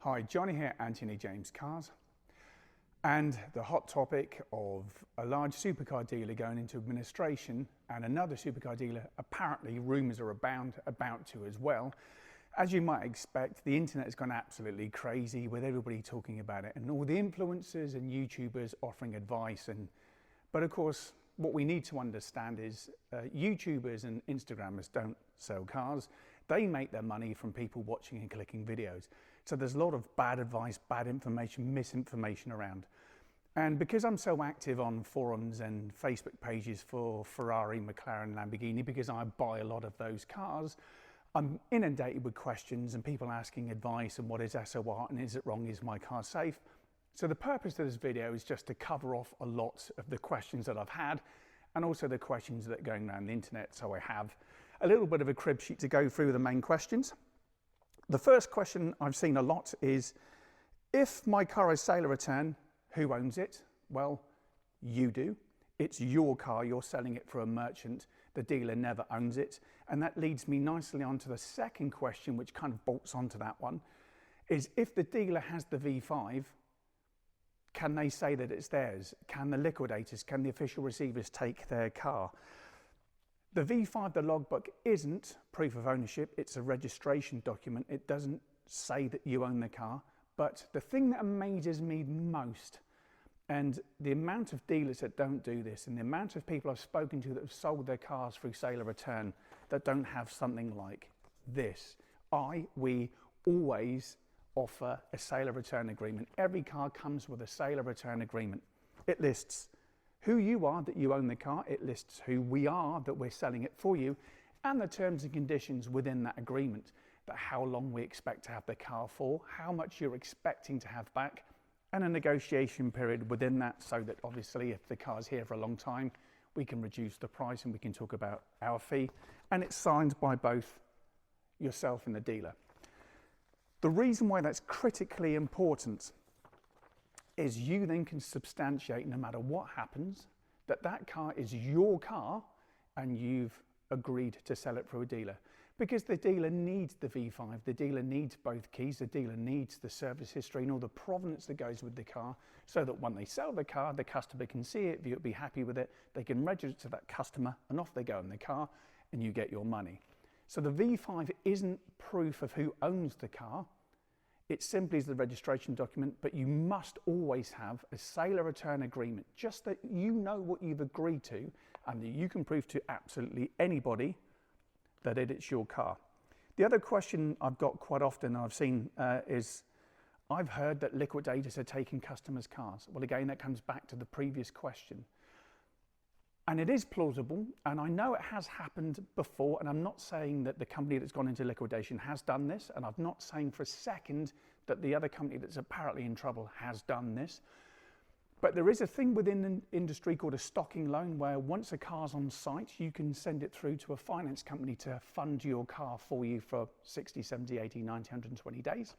Hi, Johnny here, Anthony James Cars. And the hot topic of a large supercar dealer going into administration and another supercar dealer, apparently rumours are about to as well. As you might expect, the internet has gone absolutely crazy with everybody talking about it and all the influencers and YouTubers offering advice. But of course, what we need to understand is YouTubers and Instagrammers don't sell cars. They make their money from people watching and clicking videos. So there's a lot of bad advice, bad information, misinformation around. And because I'm so active on forums and Facebook pages for Ferrari, McLaren, Lamborghini, because I buy a lot of those cars, I'm inundated with questions and people asking advice and what is SOR and is it wrong, is my car safe? So the purpose of this video is just to cover off a lot of the questions that I've had and also the questions that are going around the internet. So I have a little bit of a crib sheet to go through the main questions. The first question I've seen a lot is, if my car is sale or return, who owns it? Well, you do. It's your car, you're selling it for a merchant. The dealer never owns it. And that leads me nicely on to the second question, which kind of bolts onto that one, is if the dealer has the V5, can they say that it's theirs? Can the liquidators, can the official receivers take their car? The V5, the logbook, isn't proof of ownership, it's a registration document. It doesn't say that you own the car, but the thing that amazes me most, and the amount of dealers that don't do this, and the amount of people I've spoken to that have sold their cars through sale or return that don't have something like this. We always offer a sale or return agreement. Every car comes with a sale or return agreement. It lists who you are that you own the car, it lists who we are that we're selling it for you, and the terms and conditions within that agreement, that how long we expect to have the car for, how much you're expecting to have back, and a negotiation period within that, so that obviously if the car's here for a long time, we can reduce the price and we can talk about our fee, and it's signed by both yourself and the dealer. The reason why that's critically important is you then can substantiate, no matter what happens, that that car is your car and you've agreed to sell it through a dealer. Because the dealer needs the V5, the dealer needs both keys, the dealer needs the service history and all the provenance that goes with the car, so that when they sell the car, the customer can see it, view it, be happy with it, they can register to that customer, and off they go in the car and you get your money. So the V5 isn't proof of who owns the car. It simply is the registration document, but you must always have a sale or return agreement, just that you know what you've agreed to and that you can prove to absolutely anybody that it's your car. The other question I've got quite often I've seen is, I've heard that liquidators are taking customers' cars. Well, again, that comes back to the previous question. And it is plausible, and I know it has happened before, and I'm not saying that the company that's gone into liquidation has done this, and I'm not saying for a second that the other company that's apparently in trouble has done this. But there is a thing within the industry called a stocking loan, where once a car's on site, you can send it through to a finance company to fund your car for you for 60, 70, 80, 90, 120 days.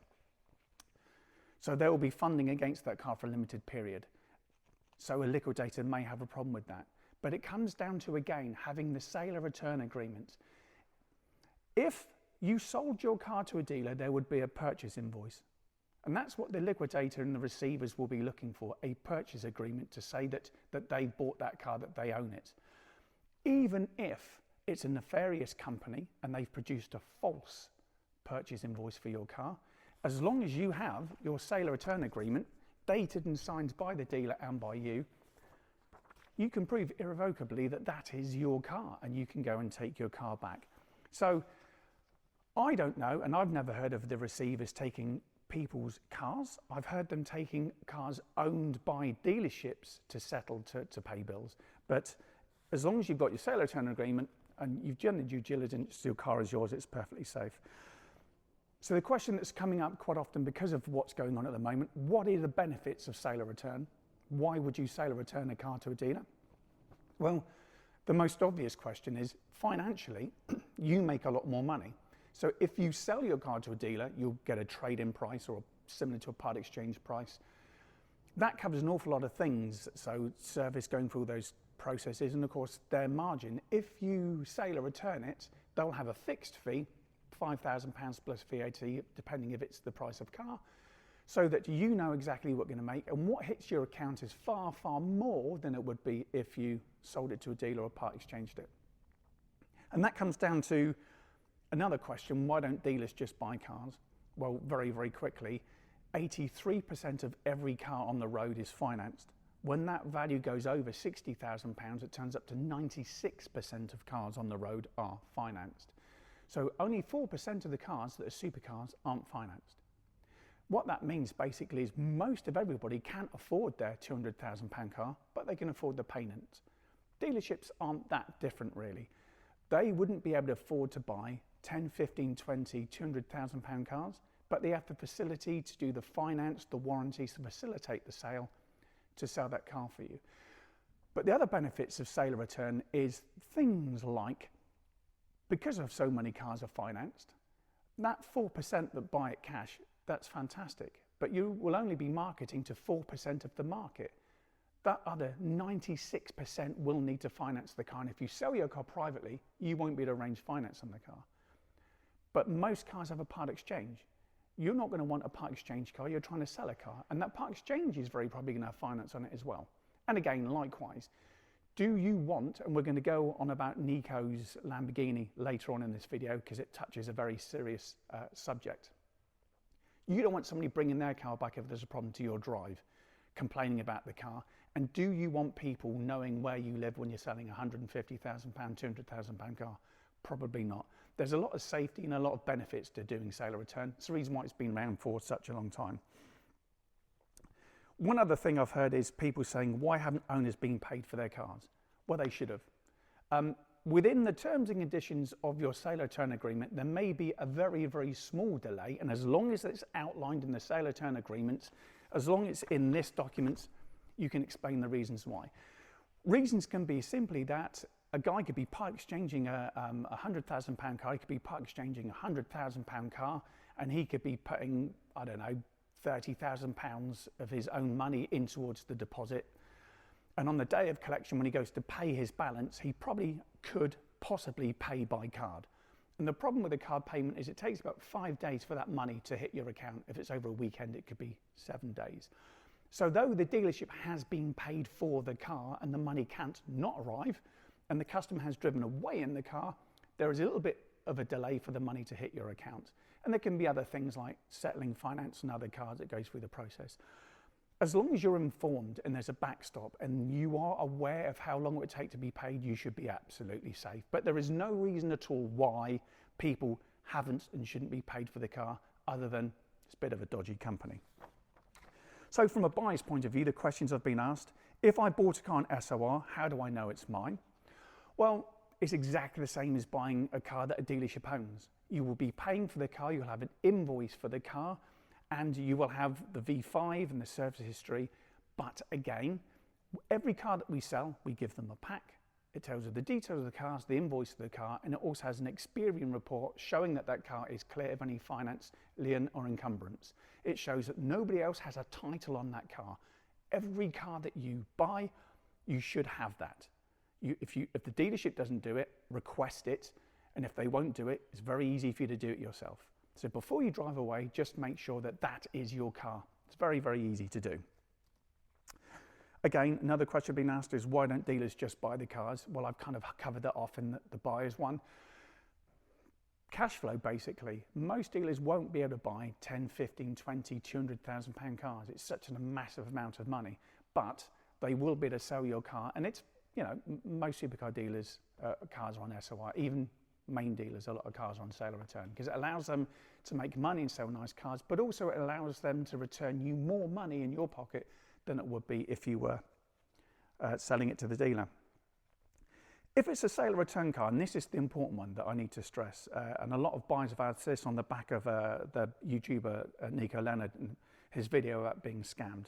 So there will be funding against that car for a limited period. So a liquidator may have a problem with that. But it comes down to, again, having the sale or return agreement. If you sold your car to a dealer, there would be a purchase invoice. And that's what the liquidator and the receivers will be looking for, a purchase agreement to say that they bought that car, that they own it. Even if it's a nefarious company and they've produced a false purchase invoice for your car, as long as you have your sale or return agreement dated and signed by the dealer and by you, you can prove irrevocably that that is your car and you can go and take your car back. So I don't know, and I've never heard of the receivers taking people's cars. I've heard them taking cars owned by dealerships to settle, to pay bills. But as long as you've got your sale or return agreement and you've done the due diligence, your car is yours, it's perfectly safe. So the question that's coming up quite often because of what's going on at the moment, what are the benefits of sale or return? Why would you sale or return a car to a dealer? Well, the most obvious question is, financially, you make a lot more money. So if you sell your car to a dealer, you'll get a trade-in price or similar to a part exchange price. That covers an awful lot of things. So service, going through those processes, and of course their margin. If you sale or return it, they'll have a fixed fee, £5,000 plus VAT, depending if it's the price of car. so that you know exactly what you're going to make, and what hits your account is far, far more than it would be if you sold it to a dealer or part exchanged it. And that comes down to another question: why don't dealers just buy cars? Well, very, very quickly, 83% of every car on the road is financed. When that value goes over £60,000, it turns up to 96% of cars on the road are financed. So only 4% of the cars that are supercars aren't financed. What that means basically is most of everybody can't afford their £200,000 car, but they can afford the payments. Dealerships aren't that different really. They wouldn't be able to afford to buy 10, 15, 20, £200,000 cars, but they have the facility to do the finance, the warranties to facilitate the sale, to sell that car for you. But the other benefits of sale or return is things like, because of so many cars are financed, that 4% that buy it cash, that's fantastic. But you will only be marketing to 4% of the market. That other 96% will need to finance the car. And if you sell your car privately, you won't be able to arrange finance on the car. But most cars have a part exchange. You're not going to want a part exchange car, you're trying to sell a car. And that part exchange is very probably going to have finance on it as well. And again, likewise, do you want, and we're going to go on about Nico's Lamborghini later on in this video because it touches a very serious subject. You don't want somebody bringing their car back if there's a problem to your drive, complaining about the car. And do you want people knowing where you live when you're selling a £150,000, £200,000 car? Probably not. There's a lot of safety and a lot of benefits to doing sale or return. It's the reason why it's been around for such a long time. One other thing I've heard is people saying, why haven't owners been paid for their cars? Well, they should have. Within the terms and conditions of your sale or return agreement, there may be a very, very small delay. And as long as it's outlined in the sale or return agreements, as long as it's in this document, you can explain the reasons why. Reasons can be simply that a guy could be part exchanging a £100,000 car, he could be part exchanging a £100,000 car, and he could be putting, I don't know, £30,000 of his own money in towards the deposit. And on the day of collection, when he goes to pay his balance, he probably could possibly pay by card. And the problem with a card payment is it takes about 5 days for that money to hit your account. If it's over a weekend, it could be 7 days. So though the dealership has been paid for the car and the money can't not arrive, and the customer has driven away in the car, there is a little bit of a delay for the money to hit your account. And there can be other things like settling finance and other cars that goes through the process. As long as you're informed and there's a backstop and you are aware of how long it would take to be paid, you should be absolutely safe. But there is no reason at all why people haven't and shouldn't be paid for the car other than it's a bit of a dodgy company. So from a buyer's point of view, the questions have been asked: if I bought a car on SOR, how do I know it's mine? Well, it's exactly the same as buying a car that a dealership owns. You will be paying for the car, you'll have an invoice for the car, and you will have the V5 and the service history. But again, every car that we sell, we give them a pack. It tells you the details of the cars, the invoice of the car, and it also has an Experian report showing that that car is clear of any finance, lien or encumbrance. It shows that nobody else has a title on that car. Every car that you buy, you should have that. If the dealership doesn't do it, request it, and if they won't do it, it's very easy for you to do it yourself. So before you drive away, just make sure that that is your car. It's very, very easy to do. Again, another question being asked is, why don't dealers just buy the cars? Well, I've kind of covered that off in the buyer's one. Cash flow, basically. Most dealers won't be able to buy 10, 15, 20, £200,000 cars. It's such a massive amount of money, but they will be able to sell your car. And it's, you know, most supercar dealers, cars are on SOI, even main dealers, a lot of cars are on sale or return, because it allows them to make money and sell nice cars, but also it allows them to return you more money in your pocket than it would be if you were selling it to the dealer. If it's a sale or return car, and this is the important one that I need to stress, and a lot of buyers have asked this on the back of the YouTuber Nico and his video about being scammed,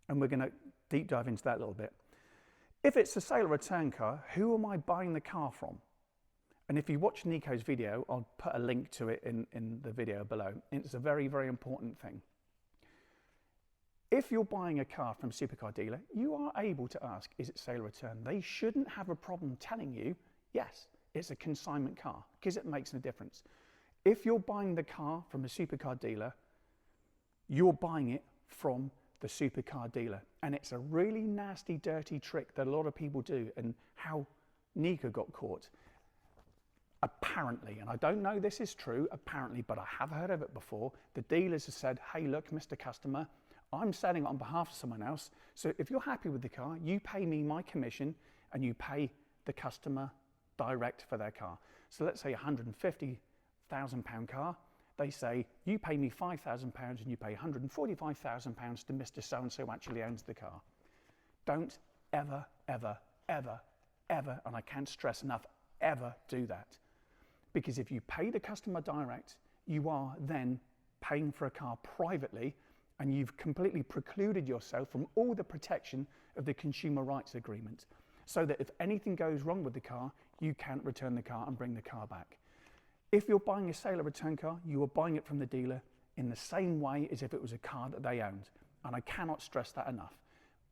and we're going to deep dive into that a little bit. If it's a sale or return car, who am I buying the car from? And if you watch Nico's video, I'll put a link to it in the video below. It's a very, very important thing. If you're buying a car from a supercar dealer, you are able to ask, is it sale or return? They shouldn't have a problem telling you, yes, it's a consignment car, because it makes no difference. If you're buying the car from a supercar dealer, you're buying it from the supercar dealer. And it's a really nasty, dirty trick that a lot of people do, and how Nico got caught. Apparently, and I don't know this is true, apparently, but I have heard of it before, the dealers have said, hey, look, Mr. Customer, I'm selling it on behalf of someone else, so if you're happy with the car, you pay me my commission and you pay the customer direct for their car. So let's say £150,000 car, they say, you pay me £5,000 and you pay £145,000 to Mr. So-and-so who actually owns the car. Don't ever, ever, ever, ever, and I can't stress enough, ever do that. Because if you pay the customer direct, you are then paying for a car privately, and you've completely precluded yourself from all the protection of the consumer rights agreement, so that if anything goes wrong with the car, you can't return the car and bring the car back. If you're buying a sale or return car, you are buying it from the dealer in the same way as if it was a car that they owned. And I cannot stress that enough.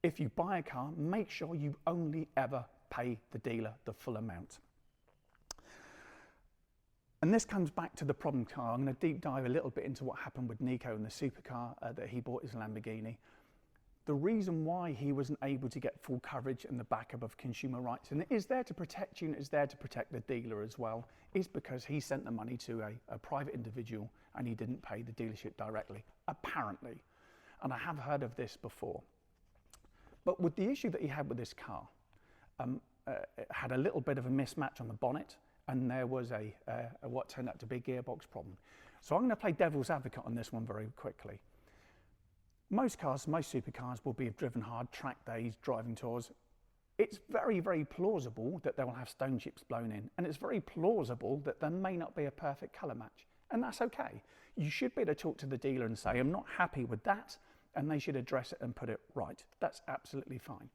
If you buy a car, make sure you only ever pay the dealer the full amount. And this comes back to the problem car. I'm going to deep dive a little bit into what happened with Nico and the supercar that he bought his Lamborghini. The reason why he wasn't able to get full coverage and the backup of consumer rights, and it is there to protect you and it's there to protect the dealer as well, is because he sent the money to a private individual and he didn't pay the dealership directly, apparently. And I have heard of this before. But with the issue that he had with this car, it had a little bit of a mismatch on the bonnet, and there was what turned out to be a gearbox problem. So I'm going to play devil's advocate on this one very quickly. Most cars, most supercars will be driven hard, track days, driving tours. It's very, very plausible that they will have stone chips blown in, and it's very plausible that there may not be a perfect colour match, and that's okay. You should be able to talk to the dealer and say, I'm not happy with that, and they should address it and put it right. That's absolutely fine.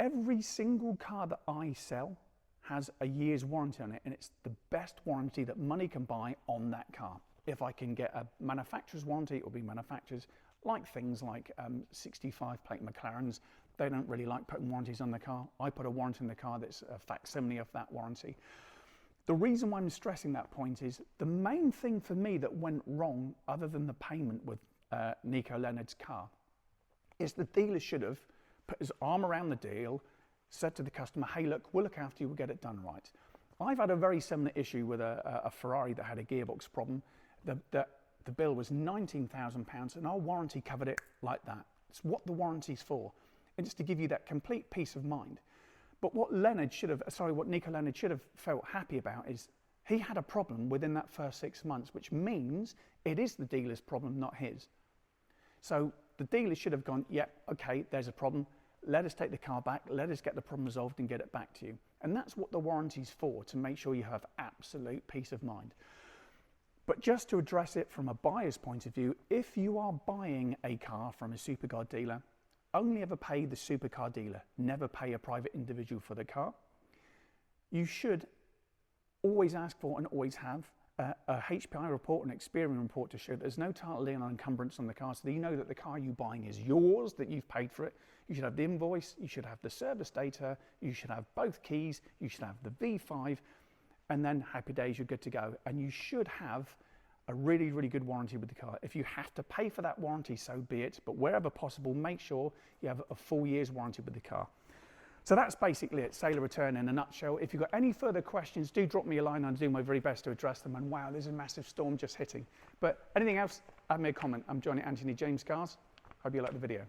Every single car that I sell has a year's warranty on it, and it's the best warranty that money can buy on that car. If I can get a manufacturer's warranty, it will be manufacturers, like things like 65 plate McLarens. They don't really like putting warranties on the car. I put a warranty in the car that's a facsimile of that warranty. The reason why I'm stressing that point is the main thing for me that went wrong, other than the payment with Nico Leonard's car, is the dealer should have put his arm around the deal, said to the customer, hey, look, we'll look after you, we'll get it done right. I've had a very similar issue with a Ferrari that had a gearbox problem. The bill was £19,000 and our warranty covered it like that. It's what the warranty's for. And it's to give you that complete peace of mind. But what Nico Leonard should have felt happy about is he had a problem within that first 6 months, which means it is the dealer's problem, not his. So the dealer should have gone, yeah, okay, there's a problem. Let us take the car back, let us get the problem resolved and get it back to you. And that's what the warranty's for, to make sure you have absolute peace of mind. But just to address it from a buyer's point of view, if you are buying a car from a supercar dealer, only ever pay the supercar dealer, never pay a private individual for the car. You should always ask for and always have a HPI report and Experian report to show that there's no title lien or encumbrance on the car, so that you know that the car you're buying is yours, that you've paid for it. You should have the invoice, you should have the service data, you should have both keys, you should have the V5, and then happy days, you're good to go. And you should have a really, really good warranty with the car. If you have to pay for that warranty, so be it, but wherever possible, make sure you have a full year's warranty with the car. So that's basically it, sale or return in a nutshell. If you've got any further questions, do drop me a line and I'll do my very best to address them. And wow, there's a massive storm just hitting. But anything else, add me a comment. I'm Johnny Anthony James Cars. Hope you like the video.